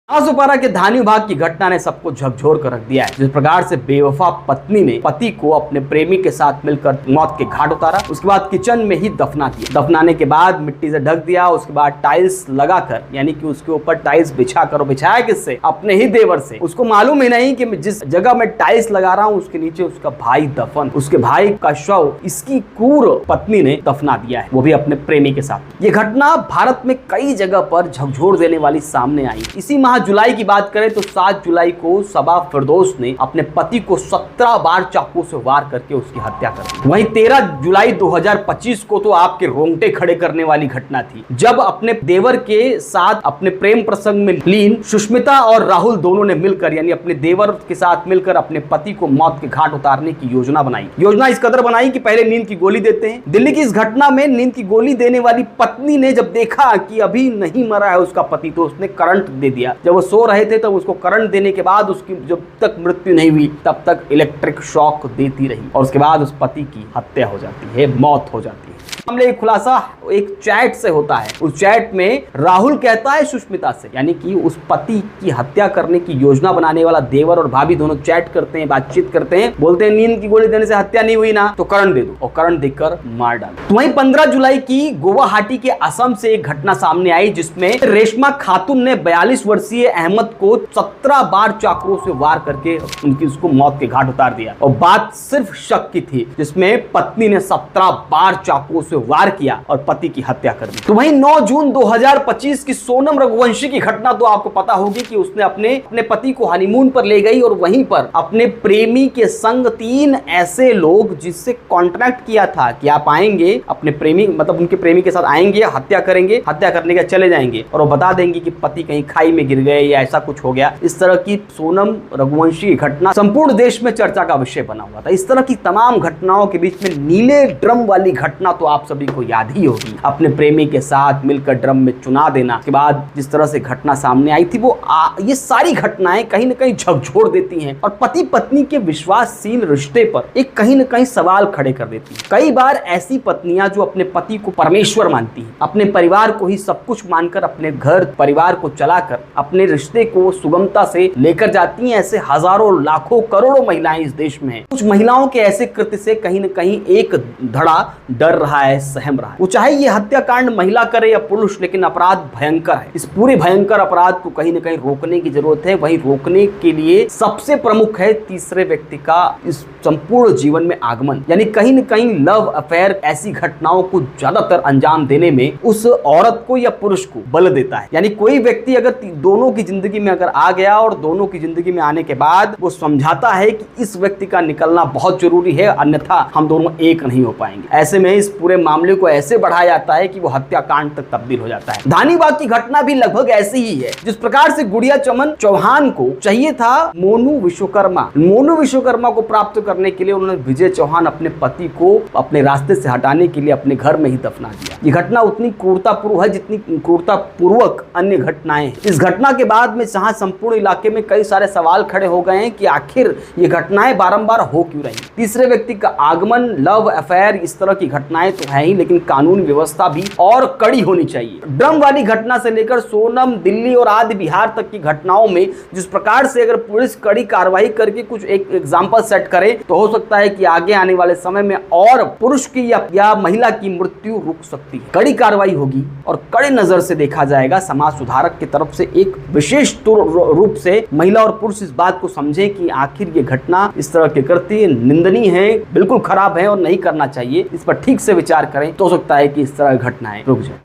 आसुपारा के धानी विभाग की घटना ने सबको झकझोर कर रख दिया है। जिस प्रकार से बेवफा पत्नी ने पति को अपने प्रेमी के साथ मिलकर मौत के घाट उतारा, उसके बाद किचन में ही दफना दिया। दफनाने के बाद मिट्टी से ढक दिया, उसके बाद टाइल्स लगाकर, यानी कि उसके ऊपर टाइल्स बिछाकर, बिछाया किससे? अपने ही देवर से। उसको मालूम ही नहीं कि जिस जगह मैं टाइल्स लगा रहा हूँ उसके नीचे उसका भाई दफन, उसके भाई का शव इसकी क्रूर पत्नी ने दफना दिया है, वो भी अपने प्रेमी के साथ। ये घटना भारत में कई जगह पर झकझोर देने वाली सामने आई। इसी माह जुलाई की बात करें तो 7 जुलाई को सबा फिरदौस ने अपने पति को 17 बार चाकू से वार करके उसकी हत्या कर दी। वहीं 13 जुलाई 2025 को तो आपके रोंगटे खड़े करने वाली घटना थी, जब अपने देवर के साथ अपने प्रेम प्रसंग में लीन सुष्मिता और राहुल दोनों ने मिलकर, यानी अपने देवर के साथ मिलकर अपने पति को मौत के घाट उतारने की योजना बनाई। योजना इस कदर बनाई कि पहले नींद की गोली देते हैं। दिल्ली की इस घटना में नींद की गोली देने वाली पत्नी ने जब देखा कि अभी नहीं मरा है उसका पति, तो उसने करंट दे दिया। जब वो सो रहे थे तब उसको करंट देने के बाद उसकी जब तक मृत्यु नहीं हुई तब तक इलेक्ट्रिक शॉक देती रही और उसके बाद उस पति की हत्या हो जाती है, मौत हो जाती है। मामले का खुलासा एक चैट से होता है। उस चैट में राहुल कहता है सुष्मिता से, यानी कि उस पति की हत्या करने की योजना बनाने वाला देवर और भाभी दोनों चैट करते हैं, बातचीत करते हैं, बोलते हैं नींद की गोली देने से हत्या नहीं हुई ना, तो करंट दे दो, और करंट देकर मार डालो। तो वहीं 15 जुलाई की गुवाहाटी के असम से एक घटना सामने आई जिसमें रेशमा खातून ने 42 वर्षीय अहमद को 17 बार चाकुओं से वार करके उसको मौत के घाट उतार दिया। और बात सिर्फ शक की थी, जिसमें पत्नी ने 17 बार चाकुओं से वार किया और पति की हत्या कर दी। तो वहीं 9 जून 2025 की सोनम रघुवंशी की घटना तो आपको पता होगी कि उसने अपने पति को हनीमून पर ले गई और वहीं पर अपने प्रेमी के संग 3 ऐसे लोग जिससे कॉन्ट्रैक्ट किया था कि आप आएंगे अपने प्रेमी, मतलब उनके प्रेमी के साथ आएंगे, हत्या करेंगे, हत्या करने के चले जाएंगे और वो बता देंगे कि पति कहीं खाई में गिर गए या ऐसा कुछ हो गया। इस तरह की सोनम रघुवंशी की घटना संपूर्ण देश में चर्चा का विषय बना हुआ था। इस तरह की तमाम घटनाओं के बीच में नीले ड्रम वाली घटना तो आप सभी को याद ही होगी। अपने प्रेमी के साथ मिलकर ड्रम में चुना देना के बाद जिस तरह से घटना सामने आई थी, वो ये सारी घटनाएं कहीं न कहीं झकझोर देती हैं और पति पत्नी के विश्वासशील रिश्ते पर एक कहीं न कहीं सवाल खड़े कर देती हैं। कई बार ऐसी पत्नियां जो अपने पति को परमेश्वर मानती हैं, अपने परिवार को ही सब कुछ मानकर अपने घर परिवार को चलाकर अपने रिश्ते को सुगमता से लेकर जाती हैं, ऐसे हजारों लाखों करोड़ों महिलाएं इस देश में हैं। कुछ महिलाओं के ऐसे कृत्य से कहीं न कहीं एक धड़ा डर रहा है, सहम रहा है। वो चाहे ये हत्याकांड महिला करे या पुरुष, लेकिन अपराध भयंकर है। इस पूरे भयंकर अपराध को कहीं न कहीं रोकने की जरूरत है। वहीं रोकने के लिए सबसे प्रमुख है तीसरे व्यक्ति का इस संपूर्ण जीवन में आगमन, यानी कहीं न कहीं लव अफेयर ऐसी घटनाओं को ज्यादातर अंजाम देने में उस औरत को या पुरुष को बल देता है। यानी कोई व्यक्ति अगर दोनों की जिंदगी में अगर आ गया और दोनों की जिंदगी में आने के बाद वो समझाता है कि इस व्यक्ति का निकलना बहुत जरूरी है, अन्यथा हम दोनों एक नहीं हो पाएंगे, ऐसे में इस पूरे मामले को ऐसे बढ़ाया जाता है कि वो हत्याकांड तक तब्दील हो जाता है। धानीबाग की घटना भी लगभग ऐसी ही है। जिस प्रकार से गुड़िया चमन चौहान को चाहिए था मोनू विश्वकर्मा को प्राप्त करने के लिए उन्होंने विजय चौहान अपने पति को अपने रास्ते से हटाने के लिए अपने घर में ही दफना दिया। ये घटना उतनी क्रूरतापूर्व है जितनी क्रूरतापूर्वक अन्य घटनाएं। इस घटना के बाद में जहां संपूर्ण इलाके में कई सारे सवाल खड़े हो गए हैं कि आखिर ये घटनाएं बारंबार हो क्यों रही। तीसरे व्यक्ति का आगमन, लव अफेयर, इस तरह की घटनाएं तो है ही, लेकिन कानून व्यवस्था भी और कड़ी होनी चाहिए। ड्रम वाली घटना से लेकर सोनम, दिल्ली और आदि बिहार तक की घटनाओं में जिस प्रकार से अगर पुलिस कड़ी कार्रवाई करके कुछ एक एग्जाम्पल सेट करे तो हो सकता है कि आगे आने वाले समय में और पुरुष की या महिला की मृत्यु रुक सकती है। कड़ी कार्रवाई होगी और कड़े नजर से देखा जाएगा। समाज सुधारक की तरफ से एक विशेष रूप से महिला और पुरुष इस बात को समझे कि आखिर ये घटना इस तरह के कृत्य निंदनीय है, बिल्कुल खराब है और नहीं करना चाहिए। इस पर ठीक से विचार करें तो हो सकता है कि इस तरह घटनाएं रुक जाए।